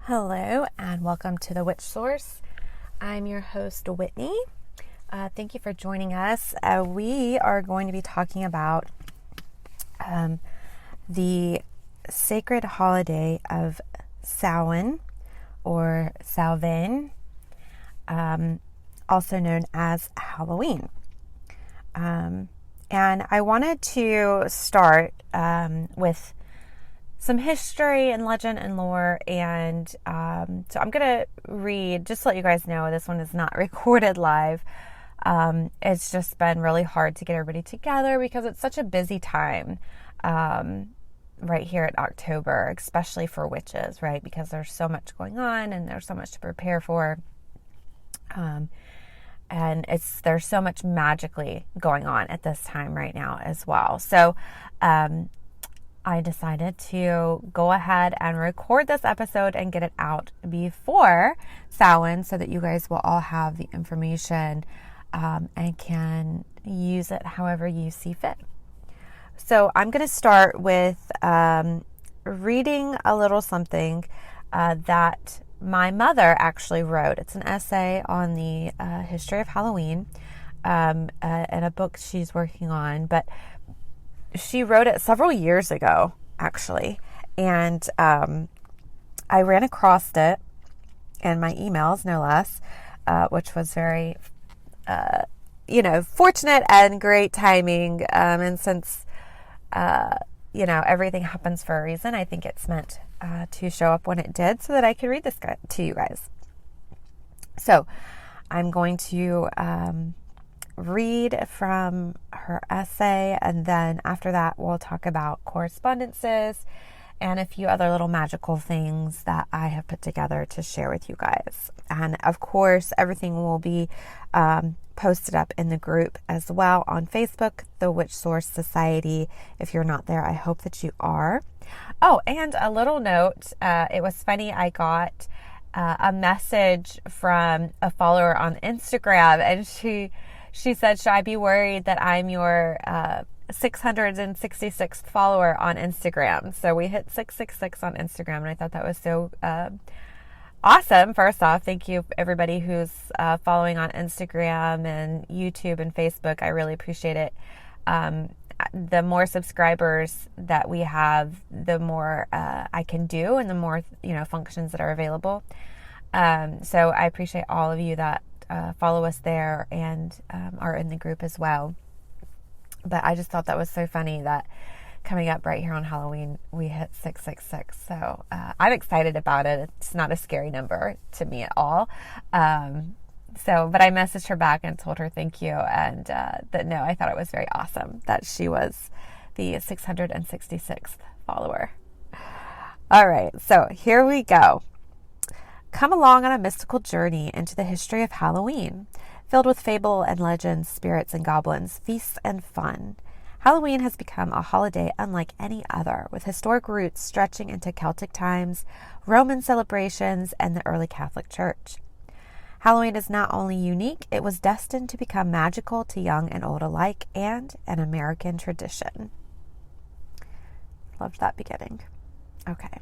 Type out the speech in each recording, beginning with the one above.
Hello and welcome to the Witch Source. I'm your host, Whitney. Thank you for joining us. We are going to be talking about the sacred holiday of Samhain or Samhain, also known as Halloween. And I wanted to start with some history and legend and lore, and so I'm going to read, just to let you guys know, this one is not recorded live. It's just been really hard to get everybody together because it's such a busy time right here at October, especially for witches, right? Because there's so much going on and there's so much to prepare for. And there's so much magically going on at this time right now as well. So, I decided to go ahead and record this episode and get it out before Samhain so that you guys will all have the information and can use it however you see fit. So I'm going to start with reading a little something that my mother actually wrote. It's an essay on the history of Halloween in a book she's working on, but she wrote it several years ago, actually, and I ran across it in my emails, no less, which was very, fortunate and great timing. And since, everything happens for a reason, I think it's meant to show up when it did so that I could read this to you guys. So I'm going to read from her essay, and then after that we'll talk about correspondences and a few other little magical things that I have put together to share with you guys. And of course, everything will be posted up in the group as well on Facebook, The Witch Source Society. If you're not there, I hope that you are. Oh, and a little note, it was funny, I got a message from a follower on Instagram, and she said, should I be worried that I'm your 666th follower on Instagram? So we hit 666 on Instagram, and I thought that was so awesome. First off, thank you everybody who's following on Instagram and YouTube and Facebook. I really appreciate it. The more subscribers that we have, the more I can do and the more functions that are available. So I appreciate all of you that follow us there and are in the group as well. But I just thought that was so funny that coming up right here on Halloween, we hit 666. So I'm excited about it. It's not a scary number to me at all. But I messaged her back and told her thank you. And that no, I thought it was very awesome that she was the 666th follower. All right, so here we go. Come along on a mystical journey into the history of Halloween, filled with fable and legends, spirits and goblins, feasts and fun. Halloween has become a holiday unlike any other, with historic roots stretching into Celtic times, Roman celebrations, and the early Catholic Church. Halloween is not only unique, it was destined to become magical to young and old alike, and an American tradition. Loved that beginning. Okay.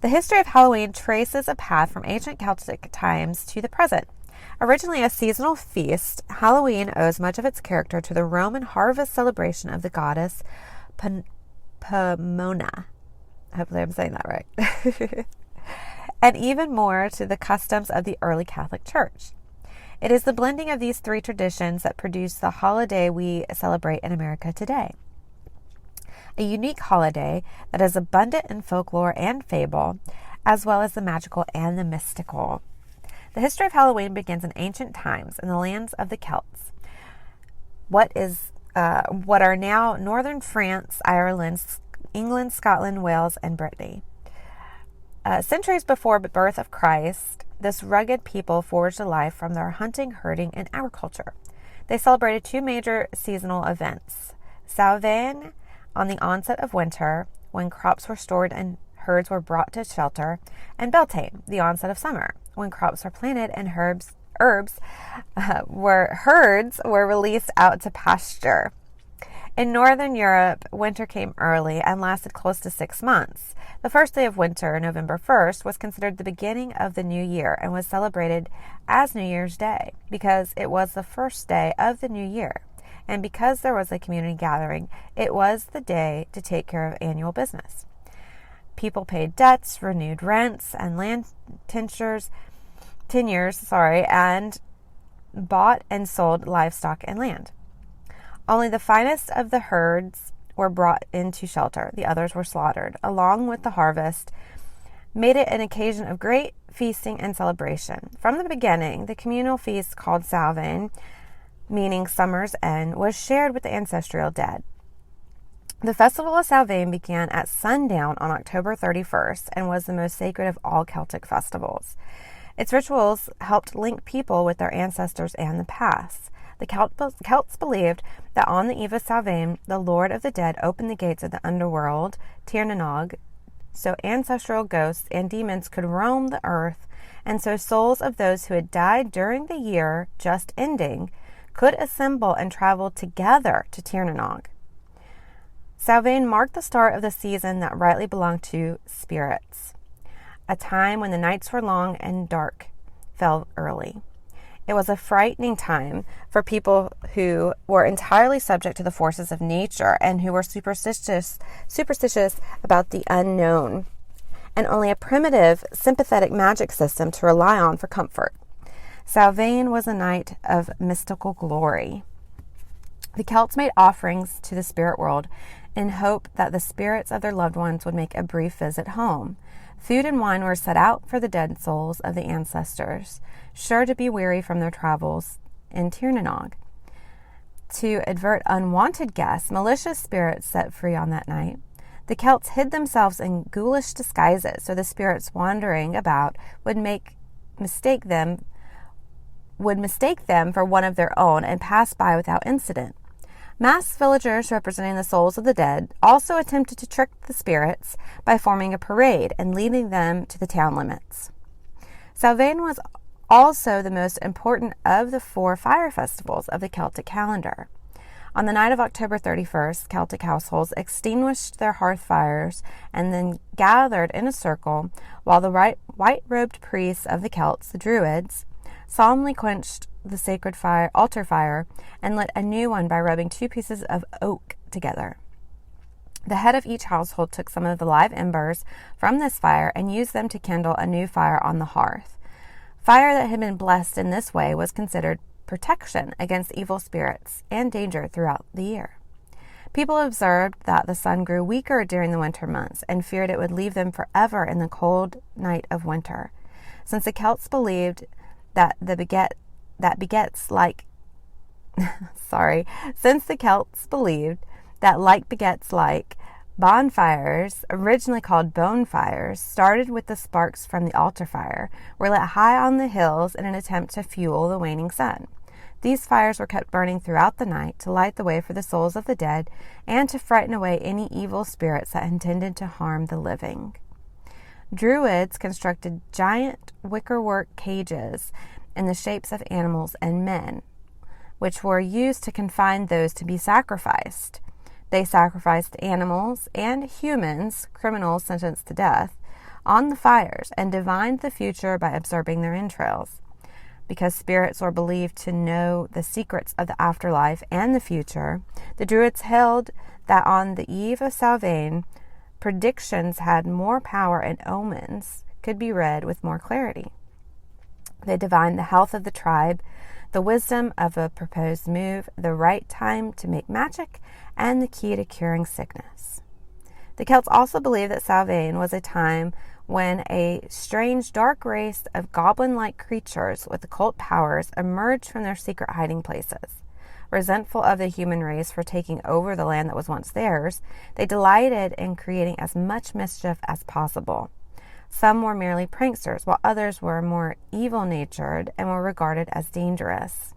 The history of Halloween traces a path from ancient Celtic times to the present. Originally a seasonal feast, Halloween owes much of its character to the Roman harvest celebration of the goddess Pomona. Hopefully I'm saying that right. And even more to the customs of the early Catholic Church. It is the blending of these three traditions that produce the holiday we celebrate in America today. A unique holiday that is abundant in folklore and fable, as well as the magical and the mystical. The history of Halloween begins in ancient times in the lands of the Celts. What are now northern France, Ireland, England, Scotland, Wales, and Brittany. Centuries before the birth of Christ, this rugged people forged a life from their hunting, herding, and agriculture. They celebrated two major seasonal events: Samhain, on the onset of winter, when crops were stored and herds were brought to shelter, and Beltane, the onset of summer, when crops were planted and herds were released out to pasture. In Northern Europe, winter came early and lasted close to 6 months. The first day of winter, November 1st, was considered the beginning of the new year and was celebrated as New Year's Day because it was the first day of the new year. And because there was a community gathering, it was the day to take care of annual business. People paid debts, renewed rents and land tenures, and bought and sold livestock and land. Only the finest of the herds were brought into shelter. The others were slaughtered. Along with the harvest, made it an occasion of great feasting and celebration. From the beginning, the communal feast called Samhain, meaning summer's end, was shared with the ancestral dead. The festival of Samhain began at sundown on October 31st and was the most sacred of all Celtic festivals. Its rituals helped link people with their ancestors and the past. The Celts believed that on the eve of Samhain, the Lord of the Dead opened the gates of the underworld, Tir na Nog, so ancestral ghosts and demons could roam the earth, and so souls of those who had died during the year just ending could assemble and travel together to Tir na Nog. Samhain marked the start of the season that rightly belonged to spirits, a time when the nights were long and dark fell early. It was a frightening time for people who were entirely subject to the forces of nature and who were superstitious about the unknown, and only a primitive, sympathetic magic system to rely on for comfort. Samhain was a night of mystical glory. The Celts made offerings to the spirit world in hope that the spirits of their loved ones would make a brief visit home. Food and wine were set out for the dead souls of the ancestors, sure to be weary from their travels in Tir na Nog. To avert unwanted guests, malicious spirits set free on that night. The Celts hid themselves in ghoulish disguises so the spirits wandering about would mistake them for one of their own and pass by without incident. Masked villagers representing the souls of the dead also attempted to trick the spirits by forming a parade and leading them to the town limits. Samhain was also the most important of the 4 fire festivals of the Celtic calendar. On the night of October 31st, Celtic households extinguished their hearth fires and then gathered in a circle while the white-robed priests of the Celts, the Druids, solemnly quenched the sacred altar fire and lit a new one by rubbing 2 pieces of oak together. The head of each household took some of the live embers from this fire and used them to kindle a new fire on the hearth. Fire that had been blessed in this way was considered protection against evil spirits and danger throughout the year. People observed that the sun grew weaker during the winter months and feared it would leave them forever in the cold night of winter. Since the Celts believed that since the Celts believed that like begets like, bonfires, originally called bone fires, started with the sparks from the altar fire, were lit high on the hills in an attempt to fuel the waning sun. These fires were kept burning throughout the night to light the way for the souls of the dead and to frighten away any evil spirits that intended to harm the living. Druids constructed giant wickerwork cages in the shapes of animals and men, which were used to confine those to be sacrificed. They sacrificed animals and humans, criminals sentenced to death, on the fires and divined the future by absorbing their entrails. Because spirits were believed to know the secrets of the afterlife and the future, the Druids held that on the eve of Samhain, predictions had more power and omens could be read with more clarity. They divined the health of the tribe, the wisdom of a proposed move, the right time to make magic, and the key to curing sickness. The Celts also believed that Samhain was a time when a strange dark race of goblin-like creatures with occult powers emerged from their secret hiding places. Resentful of the human race for taking over the land that was once theirs, they delighted in creating as much mischief as possible. Some were merely pranksters, while others were more evil-natured and were regarded as dangerous.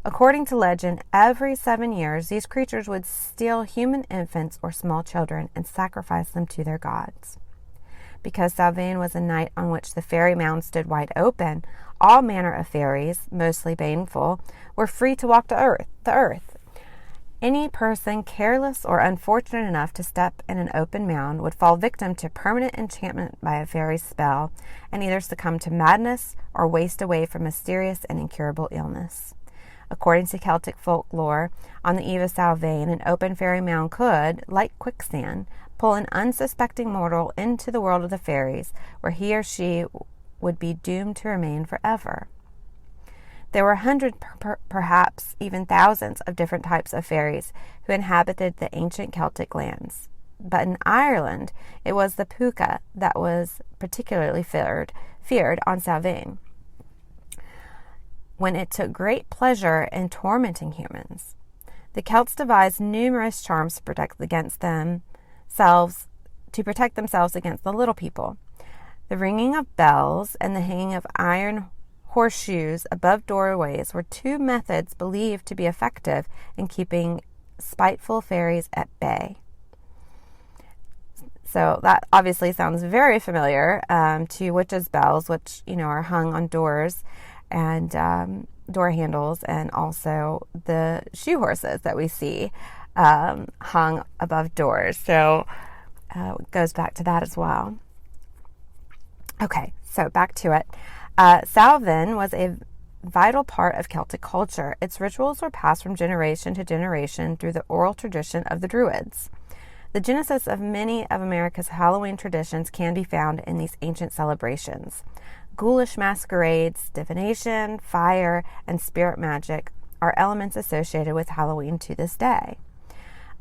According to legend, every 7 years, these creatures would steal human infants or small children and sacrifice them to their gods. Because Samhain was a night on which the fairy mound stood wide open, all manner of fairies, mostly baneful, were free to walk the earth. Any person careless or unfortunate enough to step in an open mound would fall victim to permanent enchantment by a fairy's spell and either succumb to madness or waste away from mysterious and incurable illness. According to Celtic folklore, on the eve of Samhain, an open fairy mound could, like quicksand, pull an unsuspecting mortal into the world of the fairies, where he or she would be doomed to remain forever. There were hundreds, perhaps even thousands, of different types of fairies who inhabited the ancient Celtic lands. But in Ireland, it was the puka that was particularly feared on Samhain, when it took great pleasure in tormenting humans. The Celts devised numerous charms to protect themselves against the little people. The ringing of bells and the hanging of iron horseshoes above doorways were two methods believed to be effective in keeping spiteful fairies at bay. So that obviously sounds very familiar to witches' bells, which are hung on doors and door handles, and also the shoe horses that we see hung above doors. So it goes back to that as well. Okay, so back to it. Samhain was a vital part of Celtic culture. Its rituals were passed from generation to generation through the oral tradition of the Druids. The genesis of many of America's Halloween traditions can be found in these ancient celebrations. Ghoulish masquerades, divination, fire, and spirit magic are elements associated with Halloween to this day.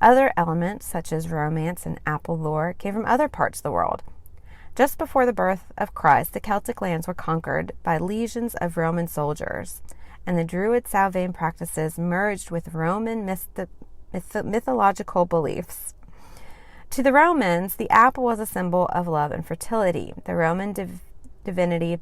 Other elements, such as romance and apple lore, came from other parts of the world. Just before the birth of Christ, the Celtic lands were conquered by legions of Roman soldiers, and the Druid Samhain practices merged with Roman mythological beliefs. To the Romans, the apple was a symbol of love and fertility. The Roman divinity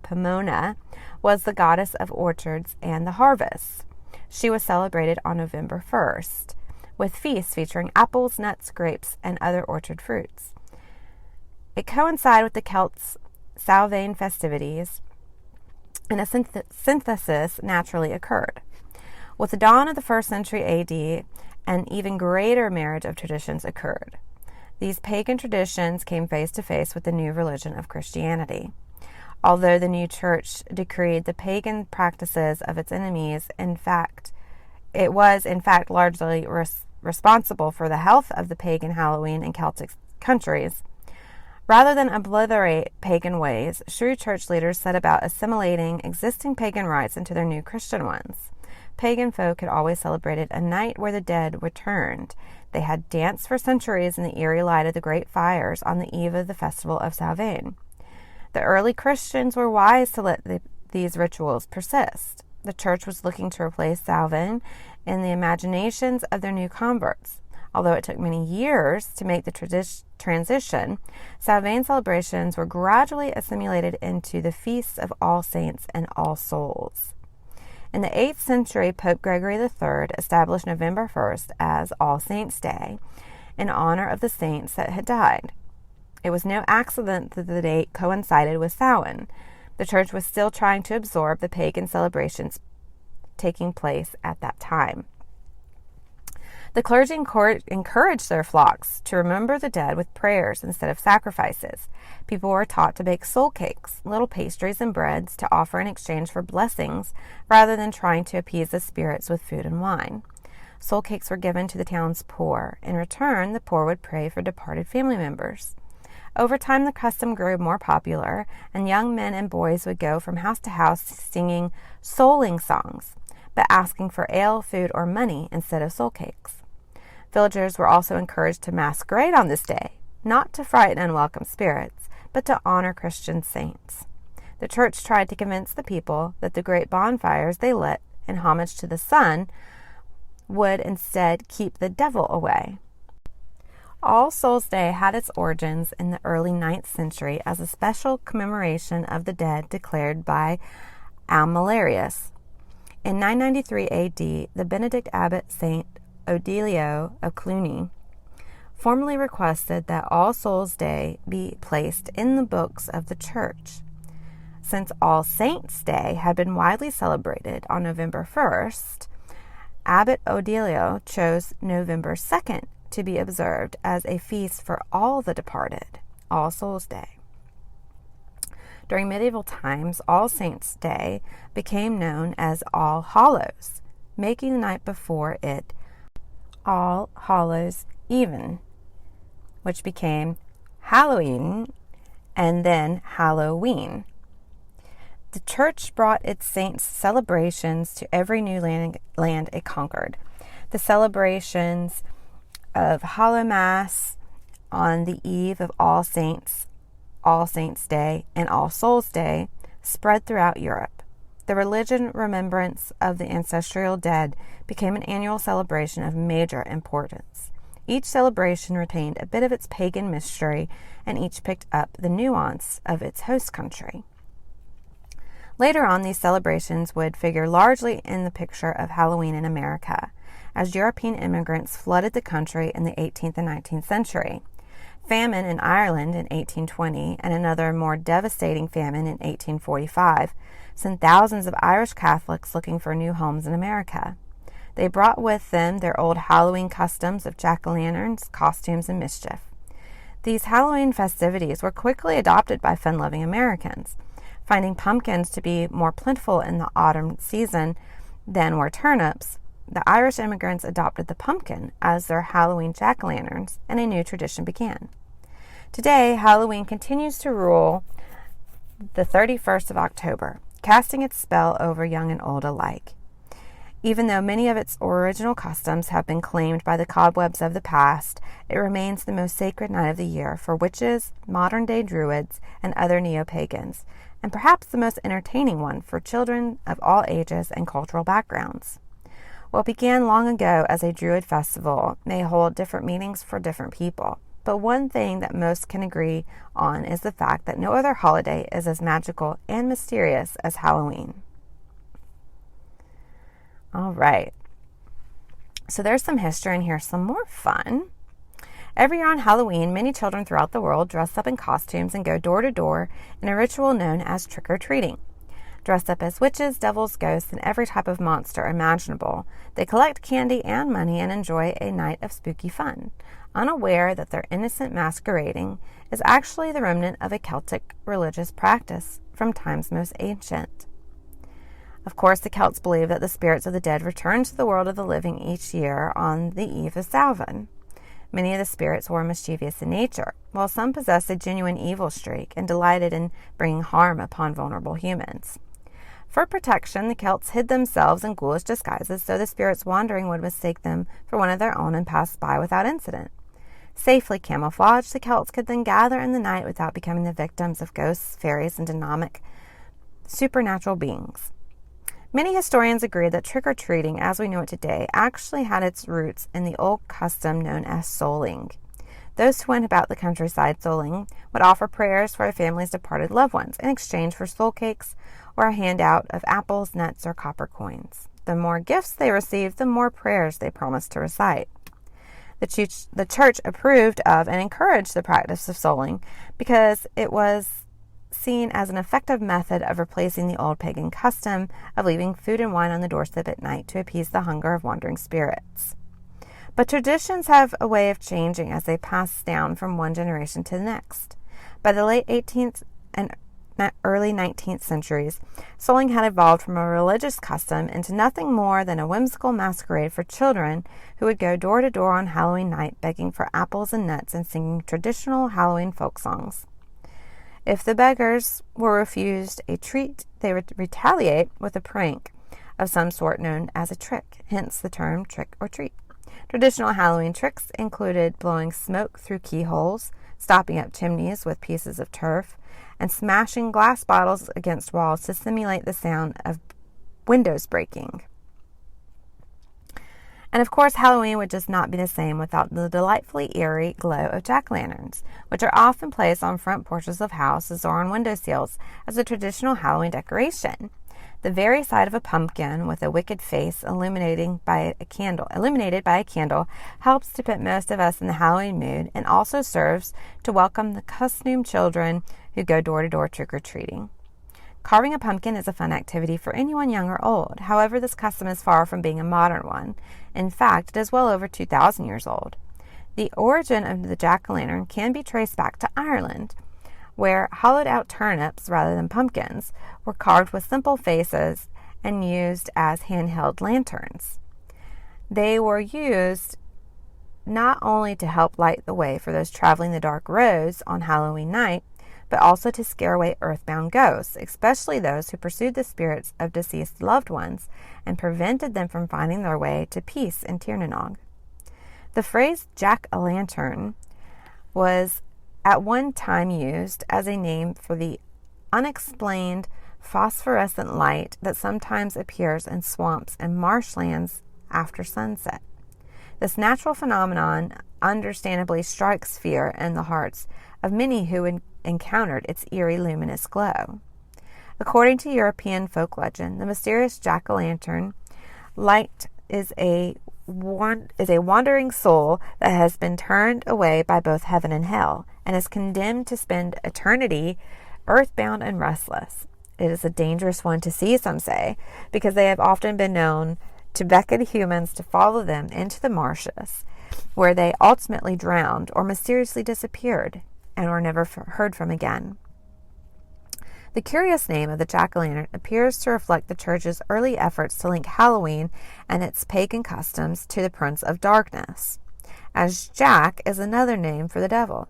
Pomona was the goddess of orchards and the harvest. She was celebrated on November 1st, with feasts featuring apples, nuts, grapes, and other orchard fruits. It coincided with the Celts' Samhain festivities, and a synthesis naturally occurred. With the dawn of the 1st century AD, an even greater marriage of traditions occurred. These pagan traditions came face to face with the new religion of Christianity. Although the new church decreed the pagan practices of its enemies, it was in fact largely responsible for the health of the pagan Halloween in Celtic countries. Rather than obliterate pagan ways, shrewd church leaders set about assimilating existing pagan rites into their new Christian ones. Pagan folk had always celebrated a night where the dead returned. They had danced for centuries in the eerie light of the great fires on the eve of the festival of Samhain. The early Christians were wise to let these rituals persist. The church was looking to replace Samhain in the imaginations of their new converts. Although it took many years to make the transition, Samhain celebrations were gradually assimilated into the feasts of All Saints and All Souls. In the 8th century, Pope Gregory III established November 1st as All Saints' Day in honor of the saints that had died. It was no accident that the date coincided with Samhain. The church was still trying to absorb the pagan celebrations taking place at that time. The clergy encouraged their flocks to remember the dead with prayers instead of sacrifices. People were taught to bake soul cakes, little pastries and breads, to offer in exchange for blessings rather than trying to appease the spirits with food and wine. Soul cakes were given to the town's poor. In return, the poor would pray for departed family members. Over time, the custom grew more popular, and young men and boys would go from house to house singing souling songs, but asking for ale, food, or money instead of soul cakes. Villagers were also encouraged to masquerade on this day, not to frighten unwelcome spirits, but to honor Christian saints. The church tried to convince the people that the great bonfires they lit in homage to the sun would instead keep the devil away. All Souls' Day had its origins in the early 9th century as a special commemoration of the dead declared by Amalarius. In 993 AD, the Benedict abbot Saint Odilio of Cluny formally requested that All Souls' Day be placed in the books of the church. Since All Saints' Day had been widely celebrated on November 1st, Abbot Odilio chose November 2nd to be observed as a feast for all the departed, All Souls' Day. During medieval times, All Saints' Day became known as All Hallows, making the night before it All Hallows Even, which became Halloween and then Halloween. The church brought its saints' celebrations to every new land it conquered. The celebrations of Hallow Mass on the eve of All Saints' Day, and All Souls' Day spread throughout Europe. The religious remembrance of the ancestral dead became an annual celebration of major importance. Each celebration retained a bit of its pagan mystery, and each picked up the nuance of its host country. Later on, these celebrations would figure largely in the picture of Halloween in America, as European immigrants flooded the country in the 18th and 19th century. Famine in Ireland in 1820 and another more devastating famine in 1845 sent thousands of Irish Catholics looking for new homes in America. They brought with them their old Halloween customs of jack-o'-lanterns, costumes, and mischief. These Halloween festivities were quickly adopted by fun-loving Americans. Finding pumpkins to be more plentiful in the autumn season than were turnips, the Irish immigrants adopted the pumpkin as their Halloween jack-o'-lanterns, and a new tradition began. Today, Halloween continues to rule the 31st of October, casting its spell over young and old alike. Even though many of its original customs have been claimed by the cobwebs of the past, it remains the most sacred night of the year for witches, modern-day druids, and other neo-pagans, and perhaps the most entertaining one for children of all ages and cultural backgrounds. What began long ago as a druid festival may hold different meanings for different people, but one thing that most can agree on is the fact that no other holiday is as magical and mysterious as Halloween. All right, so there's some history and here's some more fun. Every year on Halloween, many children throughout the world dress up in costumes and go door to door in a ritual known as trick-or-treating. Dressed up as witches, devils, ghosts, and every type of monster imaginable, they collect candy and money and enjoy a night of spooky fun, unaware that their innocent masquerading is actually the remnant of a Celtic religious practice from times most ancient. Of course, the Celts believed that the spirits of the dead returned to the world of the living each year on the eve of Samhain. Many of the spirits were mischievous in nature, while some possessed a genuine evil streak and delighted in bringing harm upon vulnerable humans. For protection, the Celts hid themselves in ghoulish disguises so the spirits wandering would mistake them for one of their own and pass by without incident. Safely camouflaged, the Celts could then gather in the night without becoming the victims of ghosts, fairies, and demonic supernatural beings. Many historians agree that trick-or-treating, as we know it today, actually had its roots in the old custom known as souling. Those who went about the countryside souling would offer prayers for a family's departed loved ones in exchange for soul cakes or a handout of apples, nuts, or copper coins. The more gifts they received, the more prayers they promised to recite. The church approved of and encouraged the practice of souling because it was seen as an effective method of replacing the old pagan custom of leaving food and wine on the doorstep at night to appease the hunger of wandering spirits. But traditions have a way of changing as they pass down from one generation to the next. By the late 18th and early 19th centuries, souling had evolved from a religious custom into nothing more than a whimsical masquerade for children who would go door to door on Halloween night begging for apples and nuts and singing traditional Halloween folk songs. If the beggars were refused a treat, they would retaliate with a prank of some sort known as a trick, hence the term trick or treat. Traditional Halloween tricks included blowing smoke through keyholes, stopping up chimneys with pieces of turf, and smashing glass bottles against walls to simulate the sound of windows breaking. And of course, Halloween would just not be the same without the delightfully eerie glow of jack-o'-lanterns, which are often placed on front porches of houses or on windowsills as a traditional Halloween decoration. The very sight of a pumpkin with a wicked face illuminated by a candle helps to put most of us in the Halloween mood and also serves to welcome the costumed children who go door to door trick-or-treating. Carving a pumpkin is a fun activity for anyone young or old. However, this custom is far from being a modern one. In fact, it is well over 2,000 years old. The origin of the jack-o'-lantern can be traced back to Ireland, where hollowed-out turnips, rather than pumpkins, were carved with simple faces and used as handheld lanterns. They were used not only to help light the way for those traveling the dark roads on Halloween night, but also to scare away earthbound ghosts, especially those who pursued the spirits of deceased loved ones and prevented them from finding their way to peace in Tirnanog. The phrase jack-o'-lantern was at one time used as a name for the unexplained phosphorescent light that sometimes appears in swamps and marshlands after sunset. This natural phenomenon understandably strikes fear in the hearts of many who encountered its eerie luminous glow. According to European folk legend, the mysterious jack-o'-lantern light is a wandering soul that has been turned away by both heaven and hell and is condemned to spend eternity earthbound and restless. It is a dangerous one to see, some say, because they have often been known to beckon humans to follow them into the marshes, where they ultimately drowned or mysteriously disappeared and were never heard from again. The curious name of the jack-o'-lantern appears to reflect the church's early efforts to link Halloween and its pagan customs to the Prince of Darkness, as Jack is another name for the devil.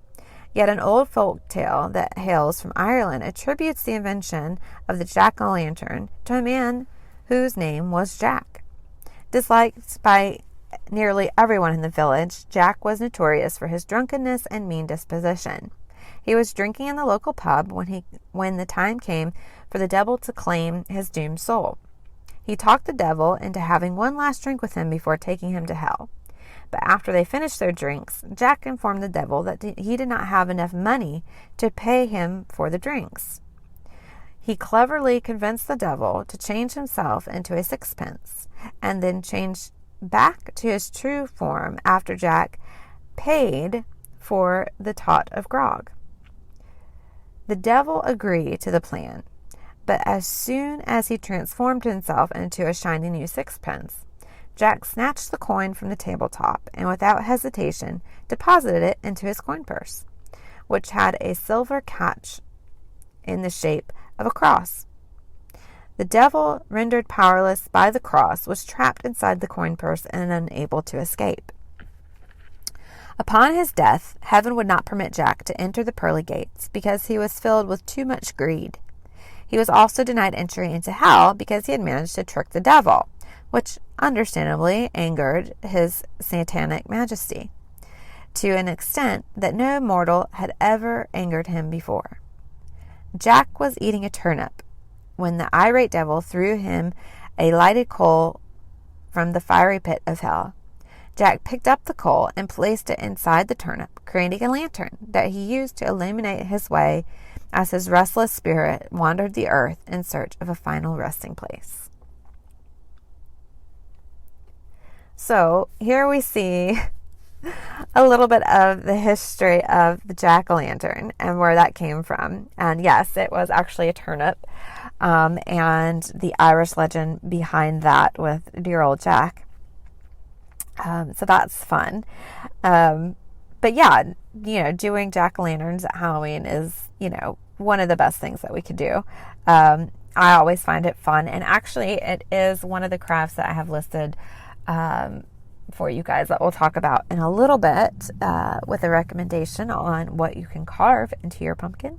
Yet an old folk tale that hails from Ireland attributes the invention of the jack-o'-lantern to a man whose name was Jack. Disliked by nearly everyone in the village, Jack was notorious for his drunkenness and mean disposition. He was drinking in the local pub when the time came for the devil to claim his doomed soul. He talked the devil into having one last drink with him before taking him to hell. But after they finished their drinks, Jack informed the devil that he did not have enough money to pay him for the drinks. He cleverly convinced the devil to change himself into a sixpence and then change back to his true form after Jack paid for the tot of grog. The devil agreed to the plan, but as soon as he transformed himself into a shiny new sixpence, Jack snatched the coin from the tabletop and without hesitation deposited it into his coin purse, which had a silver catch in the shape of a cross. The devil, rendered powerless by the cross, was trapped inside the coin purse and unable to escape. Upon his death, heaven would not permit Jack to enter the pearly gates because he was filled with too much greed. He was also denied entry into hell because he had managed to trick the devil, which understandably angered his satanic majesty to an extent that no mortal had ever angered him before. Jack was eating a turnip when the irate devil threw him a lighted coal from the fiery pit of hell. Jack picked up the coal and placed it inside the turnip, creating a lantern that he used to illuminate his way as his restless spirit wandered the earth in search of a final resting place. So here we see a little bit of the history of the jack-o'-lantern and where that came from. And yes, it was actually a turnip, and the Irish legend behind that with dear old Jack. So that's fun. But yeah, doing jack-o'-lanterns at Halloween is, one of the best things that we could do. I always find it fun. And actually, it is one of the crafts that I have listed for you guys that we'll talk about in a little bit with a recommendation on what you can carve into your pumpkin.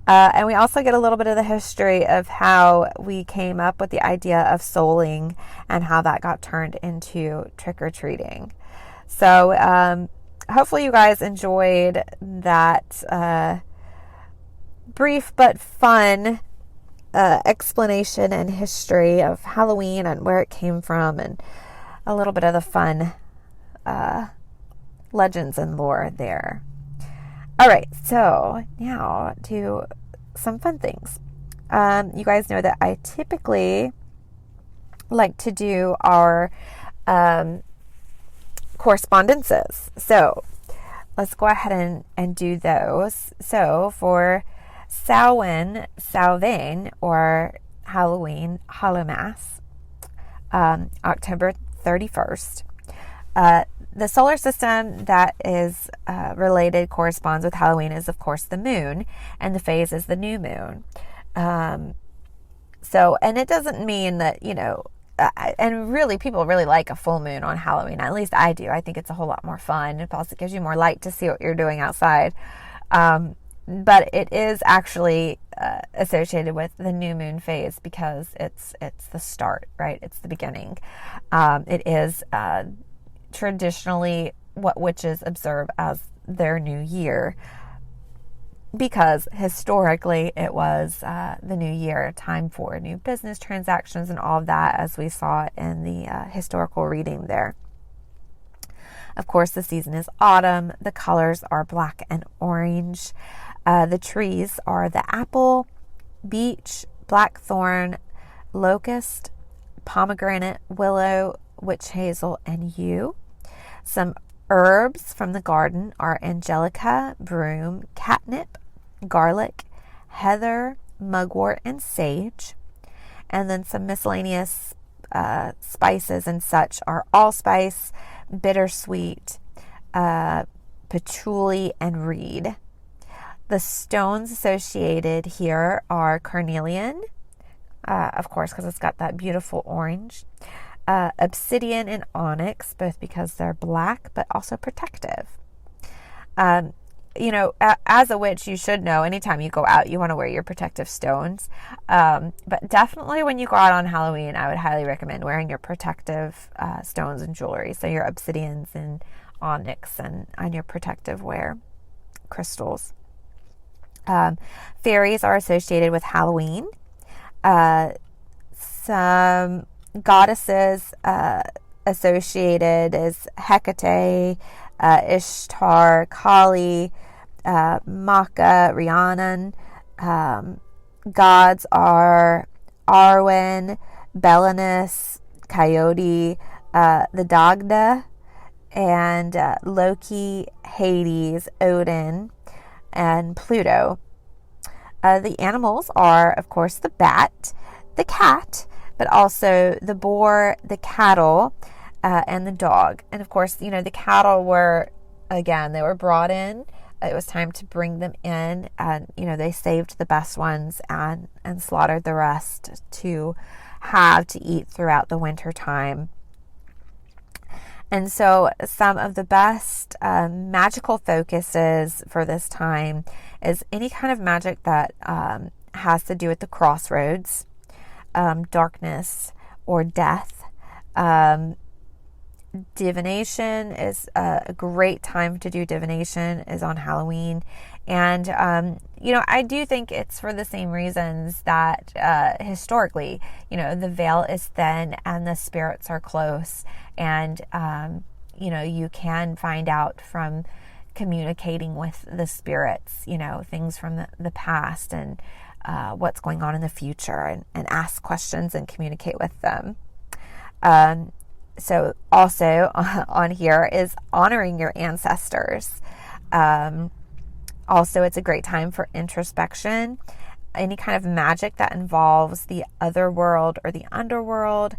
And we also get a little bit of the history of how we came up with the idea of souling and how that got turned into trick-or-treating. So hopefully you guys enjoyed that brief but fun explanation and history of Halloween and where it came from and a little bit of the fun legends and lore there. All right, so now to some fun things. You guys know that I typically like to do our correspondences. So let's go ahead and do those. So for Samhain, or Halloween, Hallowmass, October 31st. The solar system that is related, corresponds with Halloween, is of course the moon, and the phase is the new moon. And it doesn't mean that, and really people really like a full moon on Halloween. At least I do. I think it's a whole lot more fun. It also gives you more light to see what you're doing outside. But it is actually associated with the new moon phase because it's the start, right? It's the beginning. It is traditionally what witches observe as their new year, because historically it was the new year, time for new business transactions and all of that, as we saw in the historical reading there. Of course, the season is autumn. The colors are black and orange. The trees are the apple, beech, blackthorn, locust, pomegranate, willow, witch hazel, and yew. Some herbs from the garden are angelica, broom, catnip, garlic, heather, mugwort, and sage. And then some miscellaneous spices and such are allspice, bittersweet, patchouli, and reed. The stones associated here are carnelian, of course, because it's got that beautiful orange, obsidian, and onyx, both because they're black but also protective. As a witch, you should know anytime you go out, you want to wear your protective stones. But definitely when you go out on Halloween, I would highly recommend wearing your protective stones and jewelry. So your obsidians and onyx and your protective wear crystals. Fairies are associated with Halloween. Some goddesses associated is Hecate, Ishtar, Kali, Makkah, Rhiannon. Gods are Arwen, Belenus, Coyote, the Dagda, and Loki, Hades, Odin, and Pluto. The animals are, of course, the bat, the cat, but also the boar, the cattle, and the dog. And of course, the cattle were, again, they were brought in. It was time to bring them in, and they saved the best ones and slaughtered the rest to have to eat throughout the winter time. And so some of the best magical focuses for this time is any kind of magic that has to do with the crossroads, darkness, or death. Divination is a great time to do divination, is on Halloween. And, I do think it's for the same reasons that historically, the veil is thin and the spirits are close. And, you can find out from communicating with the spirits, things from the past and what's going on in the future, and ask questions and communicate with them. So also on here is honoring your ancestors. Also, it's a great time for introspection. Any kind of magic that involves the other world or the underworld.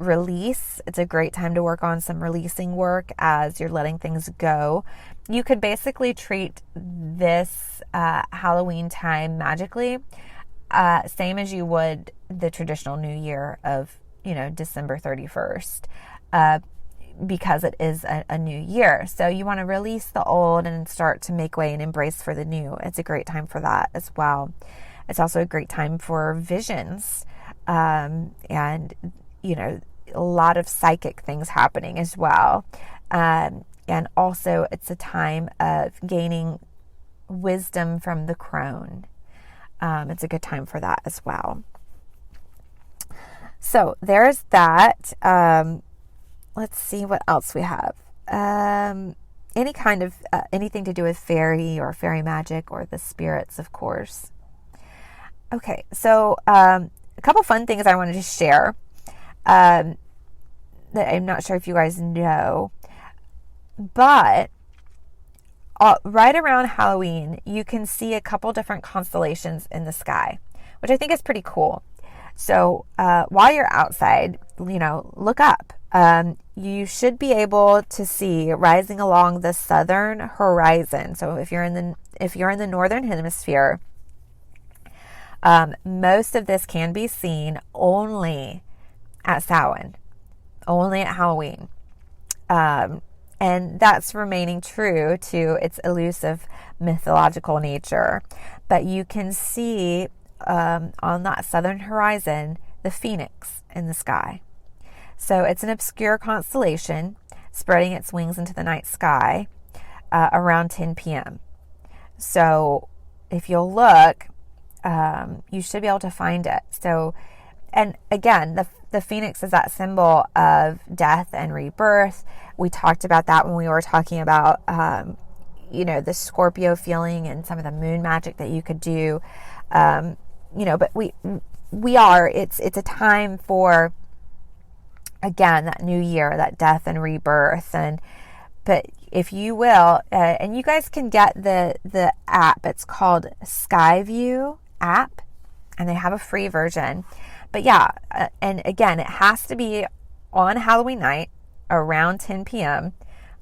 Release. It's a great time to work on some releasing work as you're letting things go. You could basically treat this Halloween time magically, same as you would the traditional New Year of, December 31st, because it is a new year. So you want to release the old and start to make way and embrace for the new. It's a great time for that as well. It's also a great time for visions, and, a lot of psychic things happening as well. And also it's a time of gaining wisdom from the crone. It's a good time for that as well. So there's that. Let's see what else we have. Any kind of anything to do with fairy or fairy magic or the spirits, of course. Okay, so a couple fun things I wanted to share that I'm not sure if you guys know, but right around Halloween, you can see a couple different constellations in the sky, which I think is pretty cool. So while you're outside, look up. You should be able to see rising along the southern horizon. So if you're in the northern hemisphere, most of this can be seen only at Samhain, only at Halloween. And that's remaining true to its elusive mythological nature. But you can see on that southern horizon the phoenix in the sky. So it's an obscure constellation spreading its wings into the night sky around 10 p.m. So if you'll look, you should be able to find it. So, and again, the phoenix is that symbol of death and rebirth. We talked about that when we were talking about, the Scorpio feeling and some of the moon magic that you could do. But it's a time for, again, that new year, that death and rebirth. But if you will, and you guys can get the app, it's called Skyview app, and they have a free version. But yeah, and again, it has to be on Halloween night around 10 p.m.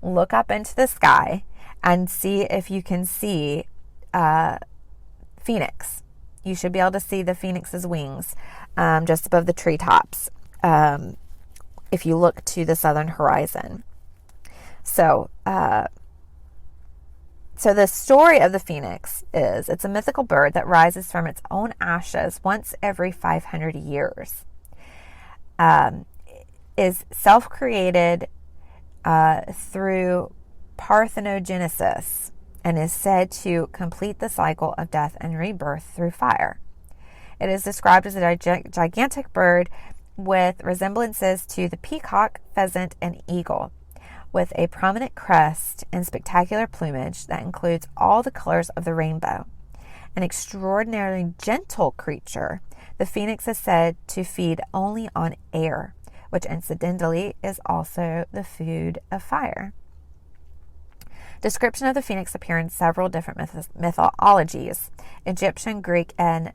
Look up into the sky and see if you can see Phoenix. You should be able to see the Phoenix's wings just above the treetops if you look to the southern horizon. So the story of the phoenix is it's a mythical bird that rises from its own ashes once every 500 years. Is self-created through parthenogenesis and is said to complete the cycle of death and rebirth through fire. It is described as a gigantic bird with resemblances to the peacock, pheasant, and eagle, with a prominent crest and spectacular plumage that includes all the colors of the rainbow. An extraordinarily gentle creature, the phoenix is said to feed only on air, which incidentally is also the food of fire. Description of the phoenix appear in several different mythologies: Egyptian, Greek, and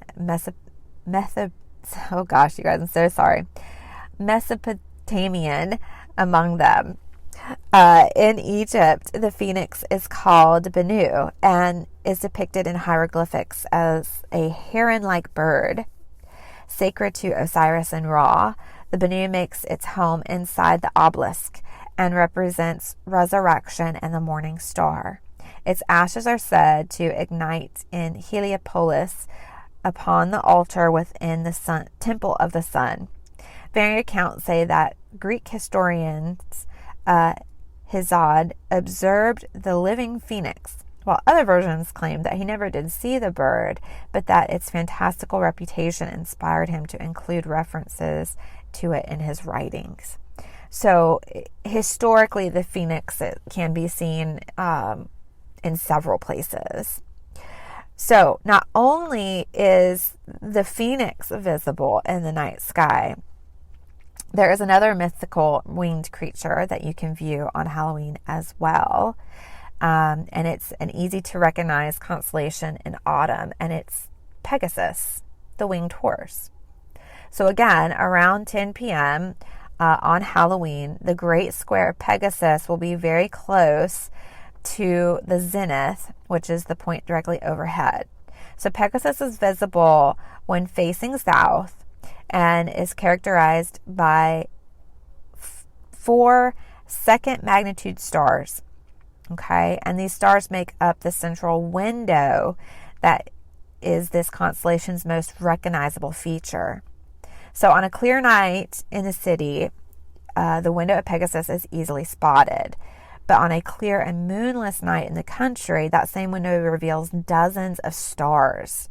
Mesopotamian among them. In Egypt, the phoenix is called Benu and is depicted in hieroglyphics as a heron-like bird. Sacred to Osiris and Ra, the Benu makes its home inside the obelisk and represents resurrection and the morning star. Its ashes are said to ignite in Heliopolis upon the altar within the temple of the sun. Various accounts say that Greek historians Hesiod observed the living phoenix, while other versions claim that he never did see the bird, but that its fantastical reputation inspired him to include references to it in his writings. So historically, the phoenix can be seen in several places. So not only is the phoenix visible in the night sky, there is another mythical winged creature that you can view on Halloween as well. And it's an easy to recognize constellation in autumn, and it's Pegasus, the winged horse. So again, around 10 p.m. On Halloween, the great square of Pegasus will be very close to the zenith, which is the point directly overhead. So Pegasus is visible when facing south and is characterized by 4 second magnitude stars. Okay, and these stars make up the central window that is this constellation's most recognizable feature. So on a clear night in the city, the window of Pegasus is easily spotted. But on a clear and moonless night in the country, that same window reveals dozens of stars.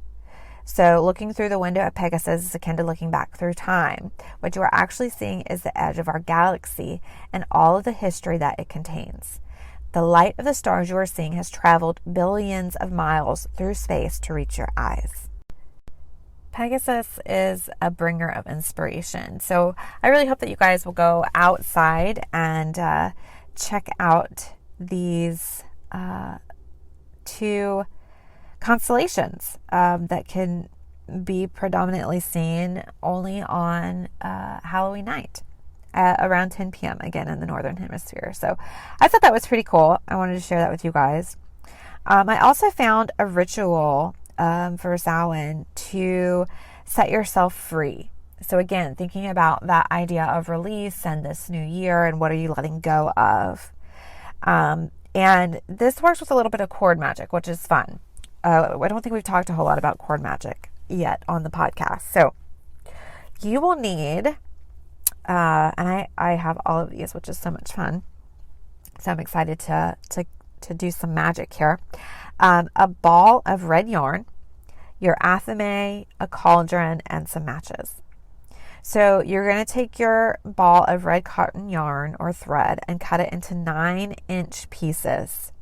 So looking through the window of Pegasus is akin to looking back through time. What you are actually seeing is the edge of our galaxy and all of the history that it contains. The light of the stars you are seeing has traveled billions of miles through space to reach your eyes. Pegasus is a bringer of inspiration. So I really hope that you guys will go outside and check out these to constellations that can be predominantly seen only on Halloween night at around 10 p.m. again in the Northern Hemisphere. So I thought that was pretty cool. I wanted to share that with you guys. I also found a ritual for Samhain to set yourself free. So again, thinking about that idea of release and this new year and what are you letting go of. And this works with a little bit of cord magic, which is fun. I don't think we've talked a whole lot about cord magic yet on the podcast. So you will need, and I have all of these, which is so much fun. So I'm excited to do some magic here. A ball of red yarn, your athame, a cauldron, and some matches. So you're going to take your ball of red cotton yarn or thread and cut it into 9-inch pieces.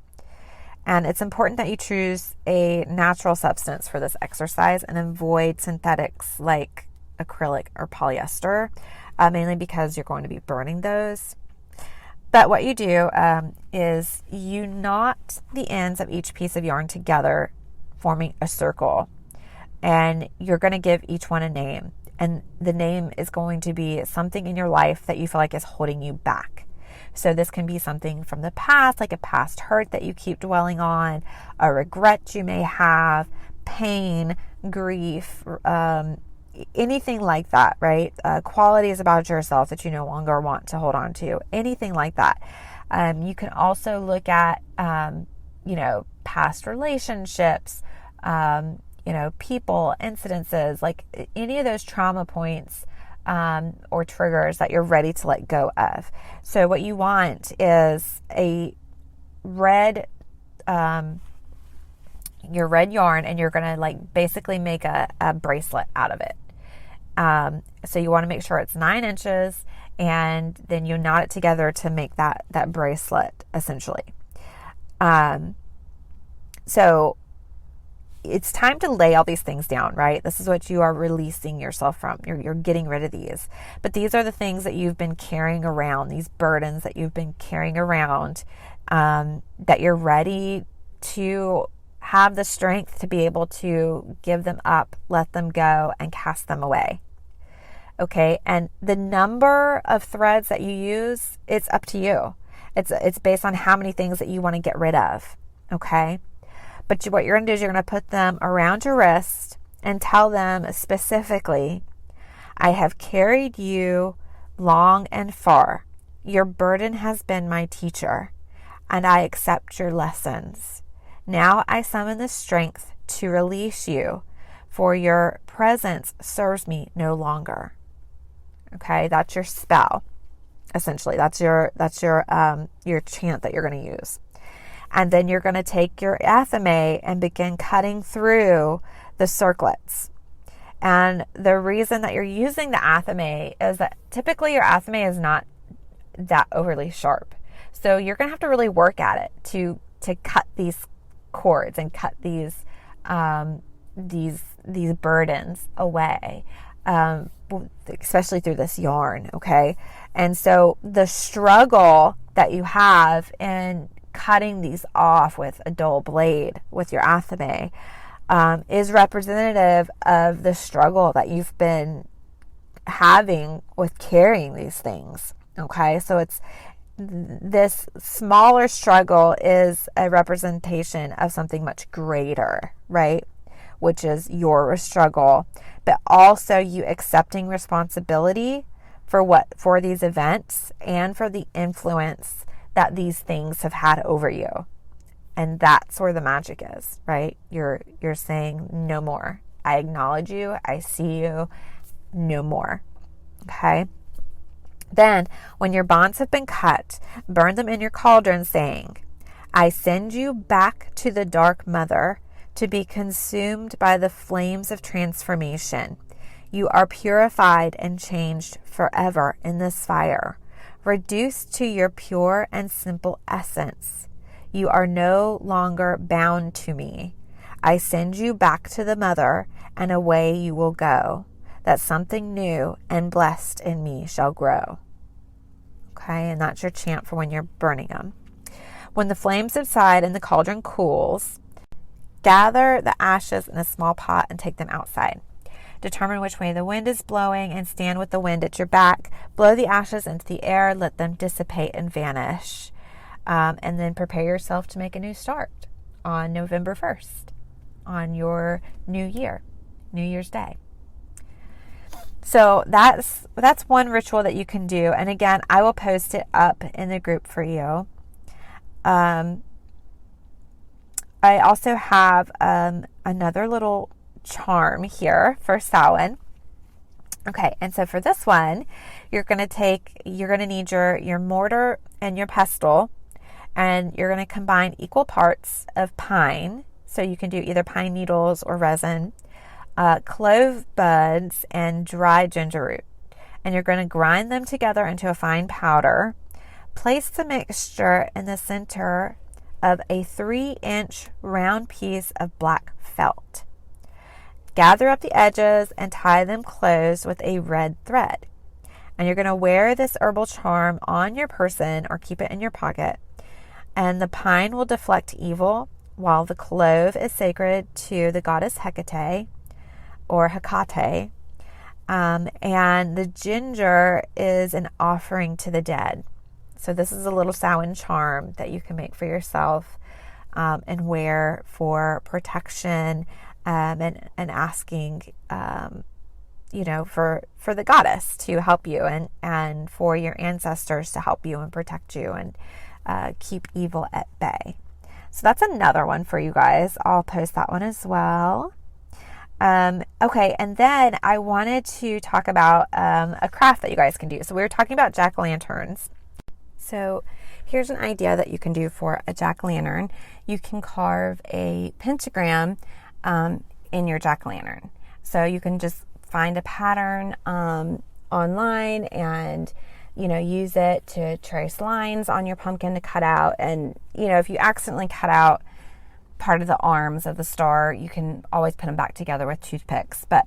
And it's important that you choose a natural substance for this exercise and avoid synthetics like acrylic or polyester, mainly because you're going to be burning those. But what you do is you knot the ends of each piece of yarn together, forming a circle. And you're going to give each one a name. And the name is going to be something in your life that you feel like is holding you back. So this can be something from the past, like a past hurt that you keep dwelling on, a regret you may have, pain, grief, anything like that, right? Qualities about yourself that you no longer want to hold on to, anything like that. You can also look at, past relationships, people, incidences, like any of those trauma points or triggers that you're ready to let go of. So what you want is a red, your red yarn, and you're going to basically make a bracelet out of it. So you want to make sure it's 9 inches, and then you knot it together to make that bracelet essentially. So it's time to lay all these things down, right? This is what you are releasing yourself from. You're getting rid of these. But these are the things that you've been carrying around, these burdens that you've been carrying around, that you're ready to have the strength to be able to give them up, let them go, and cast them away. Okay, and the number of threads that you use, it's up to you. It's based on how many things that you want to get rid of. Okay. But what you're going to do is you're going to put them around your wrist and tell them specifically, I have carried you long and far. Your burden has been my teacher, and I accept your lessons. Now I summon the strength to release you, for your presence serves me no longer. Okay, that's your spell. Essentially, that's your chant that you're going to use. And then you're going to take your athame and begin cutting through the circlets. And the reason that you're using the athame is that typically your athame is not that overly sharp. So you're going to have to really work at it to cut these cords and cut these burdens away, especially through this yarn, okay? And so the struggle that you have in cutting these off with a dull blade with your athame is representative of the struggle that you've been having with carrying these things. Okay, so it's this smaller struggle is a representation of something much greater, right? Which is your struggle, but also you accepting responsibility for these events and for the influence that these things have had over you. And that's where the magic is, right? You're saying no more. I acknowledge you. I see you. No more. Okay? Then, when your bonds have been cut, burn them in your cauldron, saying, I send you back to the dark mother to be consumed by the flames of transformation. You are purified and changed forever in this fire. Reduced to your pure and simple essence. You are no longer bound to me. I send you back to the mother, and away you will go, that something new and blessed in me shall grow. Okay, and that's your chant for when you're burning them. When the flames subside and the cauldron cools, Gather the ashes in a small pot and take them outside. Determine which way the wind is blowing and stand with the wind at your back. Blow the ashes into the air, let them dissipate and vanish. And then prepare yourself to make a new start on November 1st, on your new year, New Year's Day. So that's one ritual that you can do. And again, I will post it up in the group for you. I also have another little charm here for Samhain. Okay, and so for this one, you're going to need your mortar and your pestle, and you're going to combine equal parts of pine. So you can do either pine needles or resin, clove buds, and dry ginger root. And you're going to grind them together into a fine powder. Place the mixture in the center of a 3-inch round piece of black felt. Gather up the edges and tie them closed with a red thread. And you're going to wear this herbal charm on your person or keep it in your pocket. And the pine will deflect evil, while the clove is sacred to the goddess Hecate or Hecate. And the ginger is an offering to the dead. So this is a little Samhain charm that you can make for yourself and wear for protection. And asking, for the goddess to help you and for your ancestors to help you and protect you and keep evil at bay. So that's another one for you guys. I'll post that one as well. Okay, and then I wanted to talk about a craft that you guys can do. So we were talking about jack-o'-lanterns. So here's an idea that you can do for a jack-o'-lantern. You can carve a pentagram in your jack-o'-lantern. So you can just find a pattern online and, use it to trace lines on your pumpkin to cut out. And, if you accidentally cut out part of the arms of the star, you can always put them back together with toothpicks. But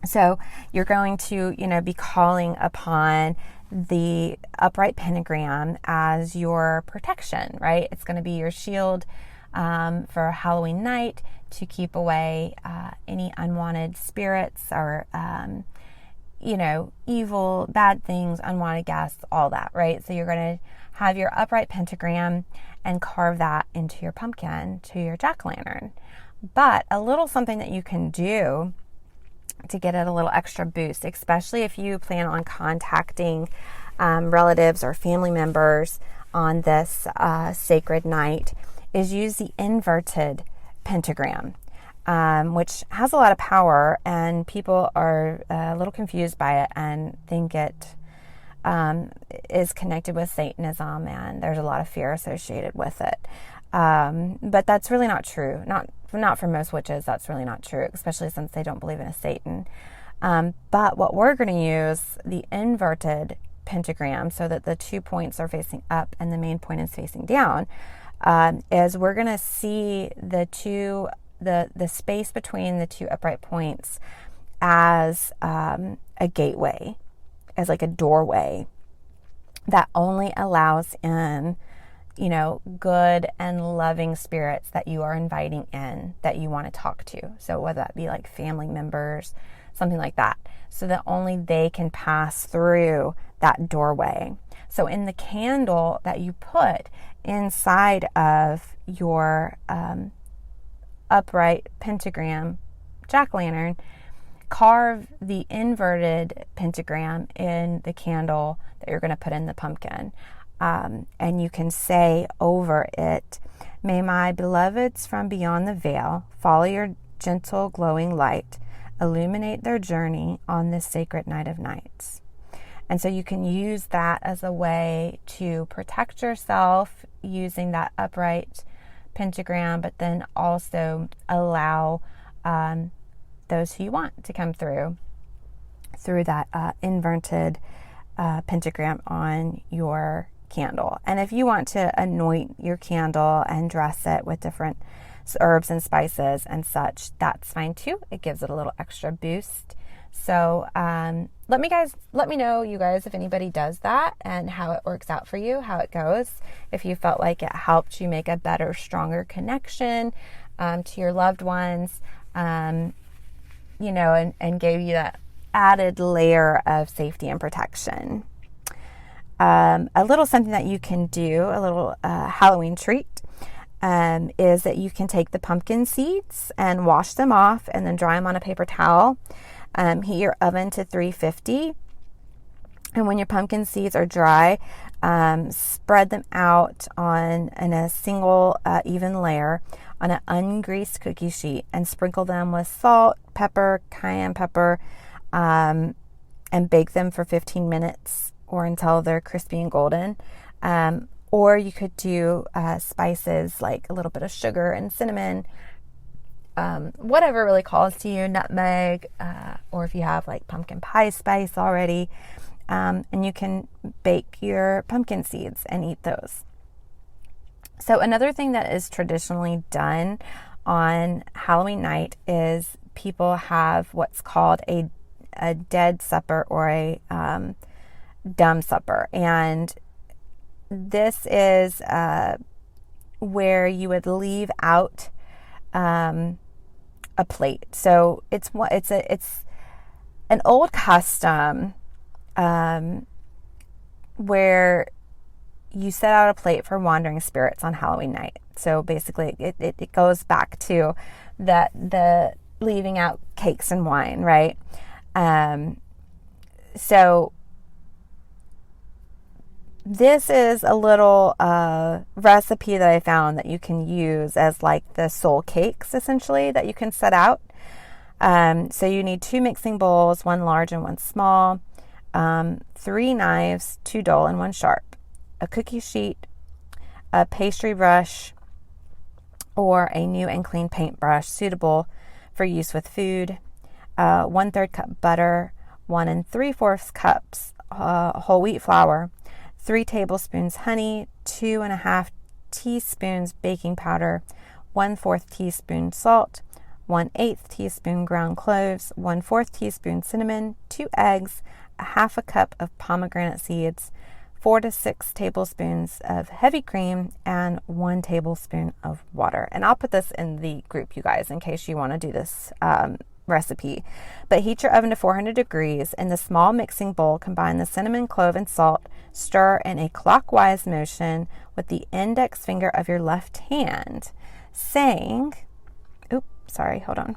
so you're going to, be calling upon the upright pentagram as your protection, right? It's going to be your shield for Halloween night to keep away any unwanted spirits or, evil, bad things, unwanted guests, all that, right? So you're going to have your upright pentagram and carve that into your pumpkin, to your jack-o'-lantern. But a little something that you can do to get it a little extra boost, especially if you plan on contacting relatives or family members on this sacred night, is use the inverted pentagram, which has a lot of power, and people are a little confused by it and think it is connected with Satanism, and there's a lot of fear associated with it. But that's really not true. Not for most witches, that's really not true, especially since they don't believe in a Satan. But what we're going to use, the inverted pentagram, so that the 2 points are facing up and the main point is facing down, is we're going to see the space between the two upright points as a gateway, as like a doorway that only allows in, good and loving spirits that you are inviting in, that you want to talk to. So whether that be like family members, something like that, so that only they can pass through that doorway. So in the candle that you put inside of your upright pentagram jack-o'-lantern, carve the inverted pentagram in the candle that you're going to put in the pumpkin. And you can say over it, "May my beloveds from beyond the veil follow your gentle glowing light, illuminate their journey on this sacred night of nights." And so you can use that as a way to protect yourself using that upright pentagram, but then also allow those who you want to come through that inverted pentagram on your candle. And if you want to anoint your candle and dress it with different herbs and spices and such, that's fine too. It gives it a little extra boost. So let me know, you guys, if anybody does that and how it works out for you, how it goes. If you felt like it helped you make a better, stronger connection to your loved ones, and gave you that added layer of safety and protection. A little something that you can do, a little Halloween treat, is that you can take the pumpkin seeds and wash them off and then dry them on a paper towel. Heat your oven to 350. And when your pumpkin seeds are dry, spread them out in a single even layer on an ungreased cookie sheet and sprinkle them with salt, pepper, cayenne pepper, and bake them for 15 minutes or until they're crispy and golden. Or you could do spices like a little bit of sugar and cinnamon, whatever really calls to you, nutmeg, or if you have like pumpkin pie spice already. And you can bake your pumpkin seeds and eat those. So another thing that is traditionally done on Halloween night is people have what's called a dead supper or a dumb supper. And this is where you would leave out a plate. So it's an old custom where you set out a plate for wandering spirits on Halloween night. So basically it goes back to the leaving out cakes and wine, right? So this is a little recipe that I found that you can use as like the soul cakes, essentially, that you can set out. So you need 2 mixing bowls, 1 large and 1 small, 3 knives, 2 dull and 1 sharp, a cookie sheet, a pastry brush, or a new and clean paintbrush suitable for use with food, 1/3 cup butter, 1 3/4 cups whole wheat flour, 3 tablespoons honey, 2.5 teaspoons baking powder, 1/4 teaspoon salt, 1/8 teaspoon ground cloves, 1/4 teaspoon cinnamon, 2 eggs, a 1/2 cup of pomegranate seeds, 4 to 6 tablespoons of heavy cream, and 1 tablespoon of water. And I'll put this in the group, you guys, in case you want to do this recipe. But heat your oven to 400 degrees. In the small mixing bowl, combine the cinnamon, clove, and salt. Stir in a clockwise motion with the index finger of your left hand, saying, hold on.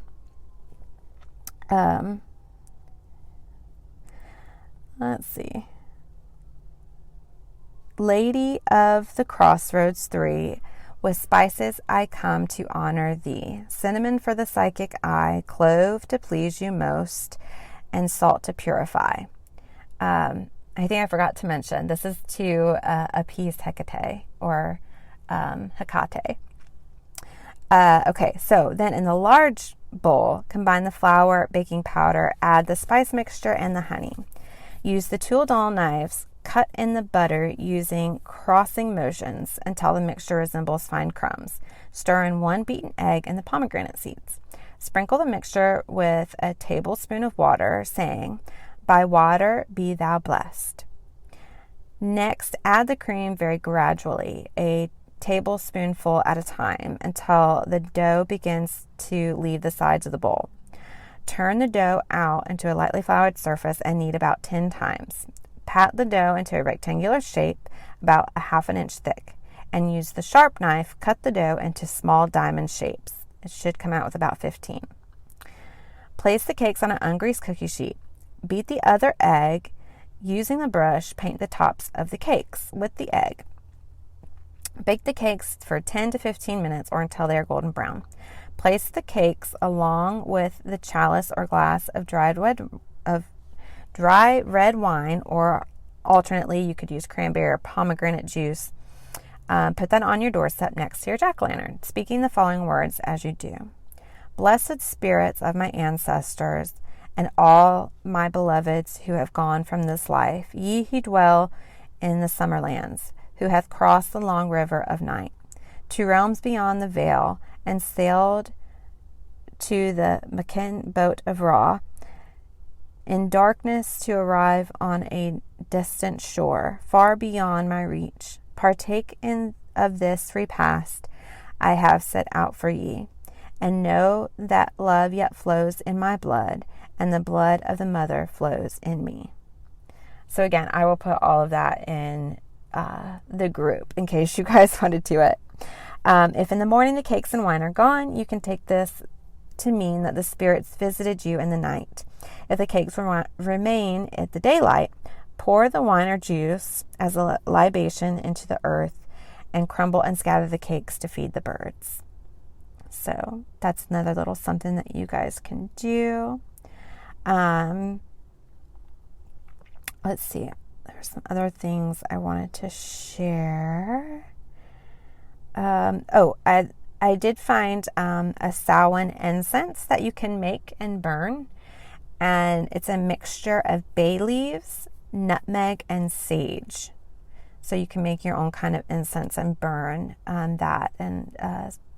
Let's see. Lady of the Crossroads 3, with spices I come to honor thee. Cinnamon for the psychic eye, clove to please you most, and salt to purify. I think I forgot to mention, this is to appease Hecate or Hecate. Okay, so then in the large bowl, combine the flour, baking powder, add the spice mixture and the honey. Use the 2 dull knives, cut in the butter using crossing motions until the mixture resembles fine crumbs. Stir in 1 beaten egg and the pomegranate seeds. Sprinkle the mixture with a tablespoon of water, saying, "By water be thou blessed." Next, add the cream very gradually, a tablespoonful at a time, until the dough begins to leave the sides of the bowl. Turn the dough out into a lightly floured surface and knead about 10 times. Pat the dough into a rectangular shape about a 1/2 inch thick, and use the sharp knife, cut the dough into small diamond shapes. It should come out with about 15. Place the cakes on an ungreased cookie sheet. Beat the other egg. Using the brush, paint the tops of the cakes with the egg. Bake the cakes for 10 to 15 minutes or until they are golden brown. Place the cakes along with the chalice or glass of dry red wine, or alternately you could use cranberry or pomegranate juice. Put that on your doorstep next to your jack-o'-lantern, speaking the following words as you do. Blessed spirits of my ancestors and all my beloveds who have gone from this life, ye who dwell in the summer lands, who hath crossed the long river of night, to realms beyond the veil, and sailed to the Makin boat of Ra, in darkness to arrive on a distant shore, far beyond my reach. Partake of this repast I have set out for ye. and know that love yet flows in my blood, and the blood of the mother flows in me. So again, I will put all of that in the group in case you guys want to do it. If in the morning the cakes and wine are gone, you can take this to mean that the spirits visited you in the night. If the cakes remain at the daylight, pour the wine or juice as a libation into the earth and crumble and scatter the cakes to feed the birds. So that's another little something that you guys can do. Let's see. There's some other things I wanted to share. I did find a Samhain incense that you can make and burn. And it's a mixture of bay leaves, nutmeg, and sage. So you can make your own kind of incense and burn that, and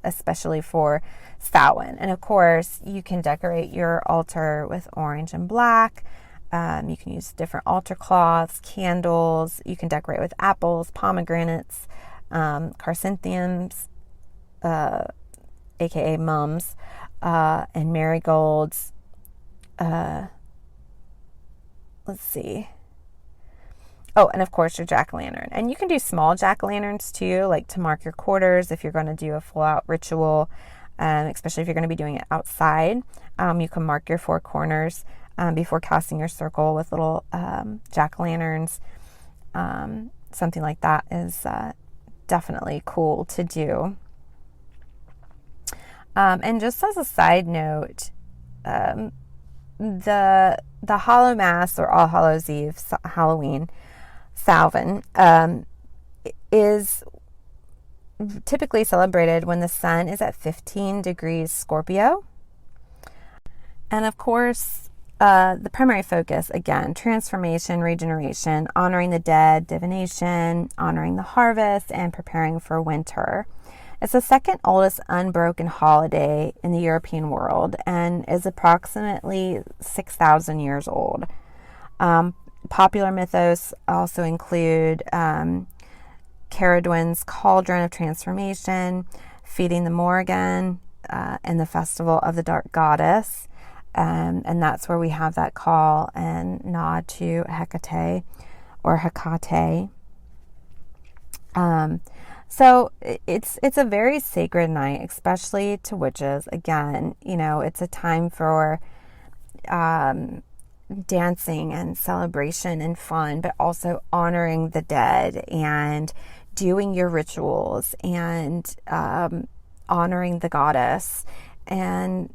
especially for Samhain. And of course, you can decorate your altar with orange and black. You can use different altar cloths, candles. You can decorate with apples, pomegranates, chrysanthemums, aka mums, and marigolds. Let's see. Oh, and of course your jack-o'-lantern. And you can do small jack-o'-lanterns too, like to mark your quarters if you're going to do a full-out ritual, especially if you're going to be doing it outside. You can mark your four corners before casting your circle with little jack-o'-lanterns. Something like that is definitely cool to do. And just as a side note, the Hallow Mass or All Hallows Eve, Halloween, Samhain, is typically celebrated when the sun is at 15 degrees Scorpio. And of course, the primary focus, again, transformation, regeneration, honoring the dead, divination, honoring the harvest, and preparing for winter. It's the second oldest unbroken holiday in the European world and is approximately 6,000 years old. Popular mythos also include Caradwin's Cauldron of Transformation, Feeding the Morrigan, and the Festival of the Dark Goddess. And that's where we have that call and nod to Hecate or Hecate. So it's a very sacred night, especially to witches. Again, it's a time for dancing and celebration and fun, but also honoring the dead and doing your rituals and honoring the goddess and,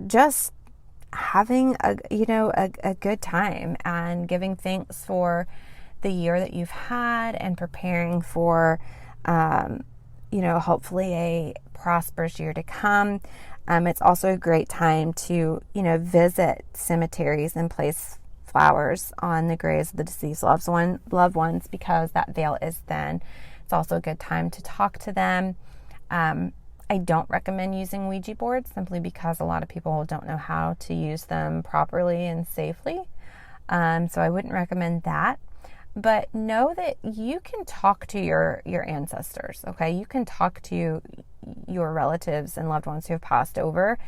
just having a good time and giving thanks for the year that you've had and preparing for, hopefully a prosperous year to come. It's also a great time to, visit cemeteries and place flowers on the graves of the deceased loved ones because that veil is thin. It's also a good time to talk to them. I don't recommend using Ouija boards simply because a lot of people don't know how to use them properly and safely. So I wouldn't recommend that. But know that you can talk to your ancestors, okay? You can talk to your relatives and loved ones who have passed over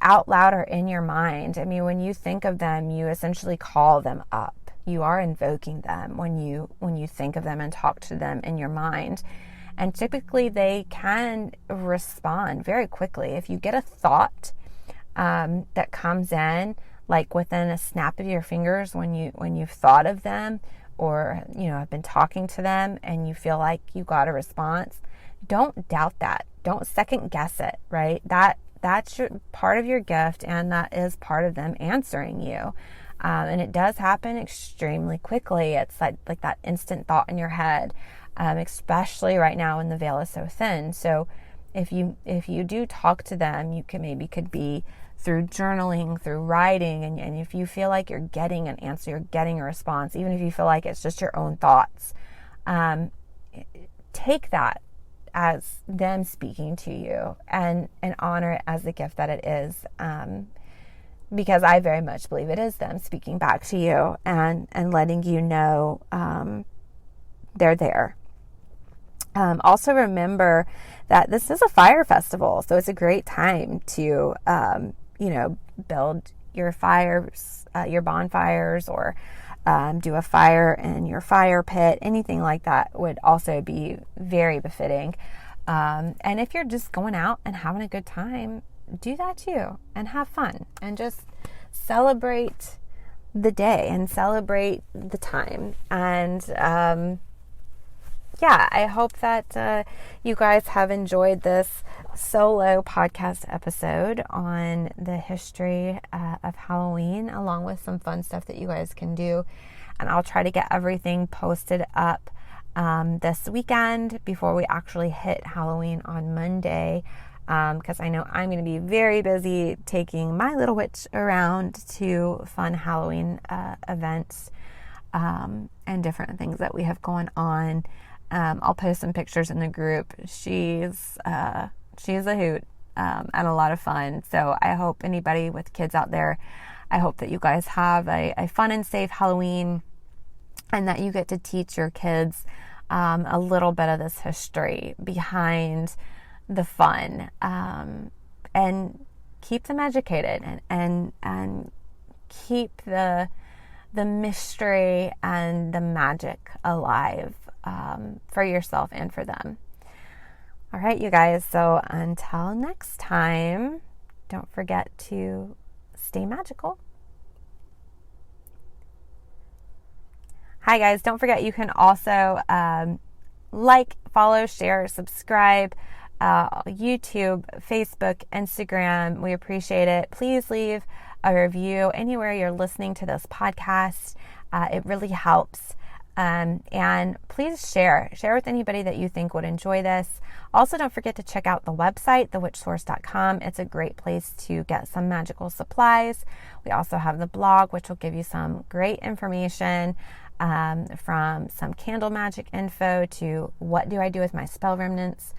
out loud or in your mind. I mean, when you think of them, you essentially call them up. You are invoking them when you think of them and talk to them in your mind. And typically they can respond very quickly. If you get a thought that comes in, like within a snap of your fingers when you've thought of them or, have been talking to them and you feel like you got a response, don't doubt that. Don't second guess it, right? That's part of your gift and that is part of them answering you. And it does happen extremely quickly. It's like that instant thought in your head, especially right now when the veil is so thin. So if you do talk to them, you could be through journaling, through writing, and if you feel like you're getting an answer, you're getting a response, even if you feel like it's just your own thoughts, take that as them speaking to you and honor it as the gift that it is, because I very much believe it is them speaking back to you and letting you know they're there. Also remember that this is a fire festival, so it's a great time to, build your fires, your bonfires, or do a fire in your fire pit. Anything like that would also be very befitting. And if you're just going out and having a good time, do that too, and have fun, and just celebrate the day and celebrate the time. And I hope that you guys have enjoyed this solo podcast episode on the history of Halloween, along with some fun stuff that you guys can do. And I'll try to get everything posted up this weekend before we actually hit Halloween on Monday, because I know I'm going to be very busy taking my little witch around to fun Halloween events and different things that we have going on. I'll post some pictures in the group. She's a hoot and a lot of fun. So I hope anybody with kids out there, I hope that you guys have a fun and safe Halloween, and that you get to teach your kids a little bit of this history behind the fun, and keep them educated, and keep the mystery and the magic alive for yourself and for them. All right, you guys. So until next time, don't forget to stay magical. Hi, guys. Don't forget you can also like, follow, share, subscribe, YouTube, Facebook, Instagram. We appreciate it. Please leave a review anywhere you're listening to this podcast. It really helps. And please share with anybody that you think would enjoy this. Also, don't forget to check out the website, thewitchsource.com. It's a great place to get some magical supplies. We also have the blog, which will give you some great information, from some candle magic info to what do I do with my spell remnants.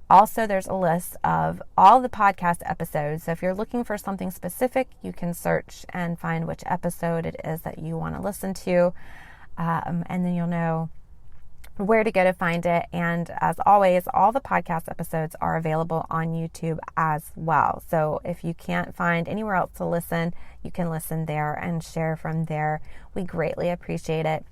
Also, there's a list of all the podcast episodes. So if you're looking for something specific, you can search and find which episode it is that you want to listen to. And then you'll know where to go to find it. And as always, all the podcast episodes are available on YouTube as well. So if you can't find anywhere else to listen, you can listen there and share from there. We greatly appreciate it.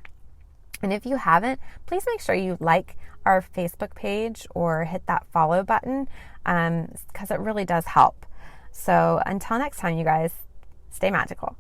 And if you haven't, please make sure you like our Facebook page or hit that follow button, because it really does help. So until next time, you guys, stay magical.